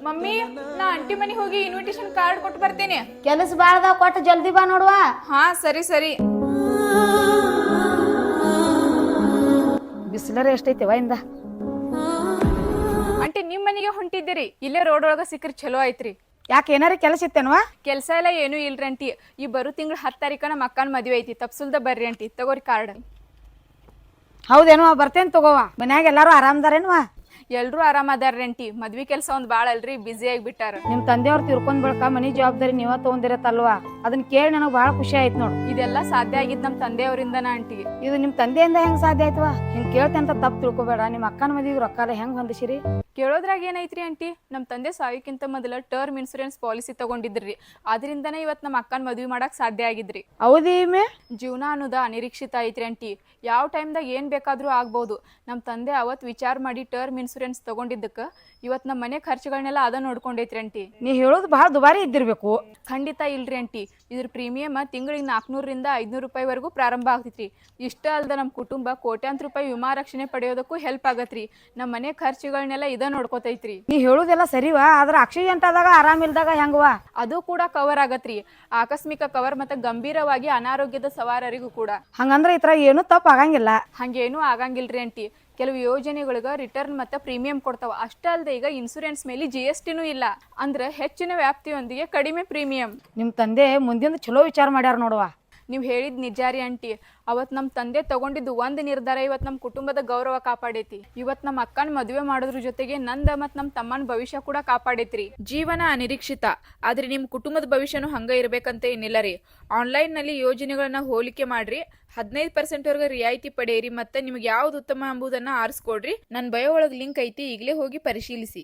Mummy ನಾ aunty ಮನೆಗೆ ಹೋಗಿ ಇನ್ವಿಟೇಷನ್ ಕಾರ್ಡ್ ಕೊಟ್ಟು ಬರ್ತೇನೆ. ಕೆಲಸ ಬಾಳ್ದ ಕೊಟ್ಟು ಜಲ್ದಿ ಬಾ ನೋಡುವ. ಹಾ ಸರಿ ಸರಿ. ಬಿಸಿಲರ ಎಷ್ಟೈತೆ ಇಂದ ಆಂಟಿ ನಿಮ್ ಮನೆಗೆ ಹೊಂಟಿದ್ದೀರಿ, ಇಲ್ಲೇ ರೋಡ್ ಒಳಗ ಸಿಕ್ಕ್ರಿ ಚಲೋ ಐತ್ರಿ. ಯಾಕೆ ಏನಾರ ಕೆಲಸ ಇತ್ತೇನವಾ? ಕೆಲ್ಸ ಎಲ್ಲ ಏನು ಇಲ್ರಿ ಆಂಟಿ. ಈ ಬರೋ ತಿಂಗಳು 10 ತಾರೀಕ ನಮ್ಮ ಅಕ್ಕನ ಮದುವೆ ಐತಿ, ತಪ್ಸುಲ್ದ ಬರ್ರಿ ಆಂಟಿ. ತಗೋರಿ ಕಾರ್ಡ್. ಹೌದೇನವ, ಬರ್ತೇನೆ ತಗೋವ. ಮನ್ಯಾಗ ಎಲ್ಲಾರು ಆರಾಮದಾರೇನ್ವಾ? ಎಲ್ರು ಆರಾಮ ಅದಾರ್ರಿ ಆಂಟಿ. ಮದ್ವಿ ಕೆಲಸ ಒಂದ್ ಬಾಳ ಅಲ್ರಿ, ಬಿಸಿ ಆಗಿಬಿಟ್ಟಾರ. ನಿಮ್ ತಂದೆಯವ್ರು ತಿರ್ಕೊಂಡ್ ಬಳಕ ಮನಿ ಜವಾಬ್ದಾರಿ ನೀವ ತಗೊಂಡಿರತ್ತಲ್ವಾ? ಅದನ್ನ ಕೇಳಿ ನನಗ್ ಬಹಳ ಖುಷಿ ಆಯ್ತು ನೋಡು. ಇದೆಲ್ಲ ಸಾಧ್ಯ ಆಗಿದ್ ನಮ್ ತಂದೆಯವರಿಂದನ ಆಂಟಿ. ಇದು ನಿಮ್ ತಂದೆಯಿಂದ ಹೆಂಗ್ ಸಾಧ್ಯ ಆಯ್ತವಾ? ಹಿಂಗ್ ಕೇಳ್ತೆ ಅಂತ ತಪ್ಪು ತಿಳ್ಕೊಬೇಡ. ನಿಮ್ ಅಕ್ಕನ ಮದ್ವಿಗೆ ರೊಕ್ಕ ಹೆಂಗ್ ಹೊಂದಿಸಿರಿ? ಕೇಳೋದ್ರಾಗ ಏನೈತ್ರಿ ಆಂಟಿ, ನಮ್ಮ ತಂದೆ ಸಾವಿಕ್ಕಿಂತ ಮೊದಲ ಟರ್ಮ್ ಇನ್ಸೂರೆನ್ಸ್ ಪಾಲಿಸಿ ತಗೊಂಡಿದ್ರಿ. ಅದರಿಂದನೇ ಇವತ್ತು ನಮ್ಮ ಅಕ್ಕನ ಮದ್ವಿ ಮಾಡಕ್ ಸಾಧ್ಯ ಆಗಿದ್ರಿ. ಹೌದೀಮೆ, ಜೀವನ ಅನ್ನೋದ ಅನಿರೀಕ್ಷಿತ ಐತ್ರಿ ಆಂಟಿ. ಯಾವ ಟೈಮ್ದಾಗ ಏನ್ ಬೇಕಾದ್ರೂ ಆಗ್ಬಹುದು. ನಮ್ಮ ತಂದೆ ಅವತ್ ವಿಚಾರ ಮಾಡಿ ಟರ್ಮ್ ಇನ್ಸೂರೆನ್ಸ್ ತಗೊಂಡಿದ್ದಕ್ಕ ಇವತ್ ನಮ್ಮ ಮನೆ ಖರ್ಚುಗಳನ್ನೆಲ್ಲ ಅದ ನೋಡ್ಕೊಂಡೈತ್ರಿ ಆಂಟಿ. ನೀ ಹೇಳೋದು ಬಹಳ ದುಬಾರಿ ಇದ್ದಿರ್ಬೇಕು. ಖಂಡಿತ ಇಲ್ರಿ ಆಂಟಿ. ಇದ್ರ ಪ್ರೀಮಿಯಮ್ ತಿಂಗಳಿಗೆ 400ರಿಂದ 500 ರೂಪಾಯಿವರೆಗೂ ಪ್ರಾರಂಭ ಆಗ್ತೈತ್ರಿ. ಇಷ್ಟ ಅಲ್ದ ನಮ್ಮ ಕುಟುಂಬ ಕೋಟ್ಯಾಂತರ ರೂಪಾಯಿ ವಿಮಾ ರಕ್ಷಣೆ ಪಡೆಯೋದಕ್ಕೂ ಹೆಲ್ಪ್ ಆಗತ್ರಿ. ನಮ್ಮ ಮನೆ ಖರ್ಚುಗಳನ್ನೆಲ್ಲ ಇದ ನೋಡ್ಕೋತೈತ್ರಿ. ನೀ ಹೇಳುದೆಲ್ಲ ಸರಿವಾ, ಆದ್ರ ಆಕ್ಸಿಡೆಂಟ್ ಆದಾಗ ಆರಾಮಿಲ್ದಾಗ ಹೆಂಗವಾ? ಅದು ಕೂಡ ಕವರ್ ಆಗತ್ರಿ. ಆಕಸ್ಮಿಕ ಕವರ್ ಮತ್ತೆ ಗಂಭೀರವಾಗಿ ಅನಾರೋಗ್ಯದ ಸವಾರರಿಗೂ ಕೂಡ. ಹಂಗಂದ್ರ ಈ ತರ ಏನು ತಪ್ಪ ಆಗಂಗಿಲ್ಲ. ಹಂಗೇನು ಆಗಂಗಿಲ್ರಿ ಆಂಟಿ. ಕೆಲವು ಯೋಜನೆಗಳಿಗೆ ರಿಟರ್ನ್ ಮತ್ತೆ ಪ್ರೀಮಿಯಂ ಕೊಡ್ತಾವ. ಅಷ್ಟೇ ಅಲ್ಲದೆ ಈಗ ಇನ್ಸೂರೆನ್ಸ್ ಮೇಲೆ GSTನೂ ಇಲ್ಲ. ಅಂದ್ರೆ ಹೆಚ್ಚಿನ ವ್ಯಾಪ್ತಿಯೊಂದಿಗೆ ಕಡಿಮೆ ಪ್ರೀಮಿಯಂ. ನಿಮ್ ತಂದೆ ಮುಂದಿನ ಚಲೋ ವಿಚಾರ ಮಾಡ್ಯಾರ ನೋಡುವ. ನೀವು ಹೇಳಿದ್ ನಿಜಾರಿ ಆಂಟಿ. ಅವತ್ ನಮ್ಮ ತಂದೆ ತಗೊಂಡಿದ್ದು ಒಂದು ನಿರ್ಧಾರ ಇವತ್ತು ನಮ್ಮ ಕುಟುಂಬದ ಗೌರವ ಕಾಪಾಡೈತಿ. ಇವತ್ತು ನಮ್ಮ ಅಕ್ಕನ ಮದುವೆ ಮಾಡೋದ್ರ ಜೊತೆಗೆ ನಂದ ಮತ್ತು ನಮ್ಮ ತಮ್ಮನ ಭವಿಷ್ಯ ಕೂಡ ಕಾಪಾಡೈತ್ರಿ. ಜೀವನ ಅನಿರೀಕ್ಷಿತ, ಆದ್ರೆ ನಿಮ್ಮ ಕುಟುಂಬದ ಭವಿಷ್ಯನೂ ಹಂಗ ಇರ್ಬೇಕಂತ ಏನಿಲ್ಲ ರೀ. ಆನ್ಲೈನ್ನಲ್ಲಿ ಯೋಜನೆಗಳನ್ನ ಹೋಲಿಕೆ ಮಾಡ್ರಿ, 15% ವರೆಗೆ ರಿಯಾಯಿತಿ ಪಡೆಯಿರಿ. ಮತ್ತೆ ನಿಮ್ಗೆ ಯಾವ್ದು ಉತ್ತಮ ಎಂಬುದನ್ನ ಆರಿಸ್ಕೊಡ್ರಿ. ನನ್ನ ಬಯೋ ಒಳಗೆ ಲಿಂಕ್ ಐತಿ, ಈಗಲೇ ಹೋಗಿ ಪರಿಶೀಲಿಸಿ.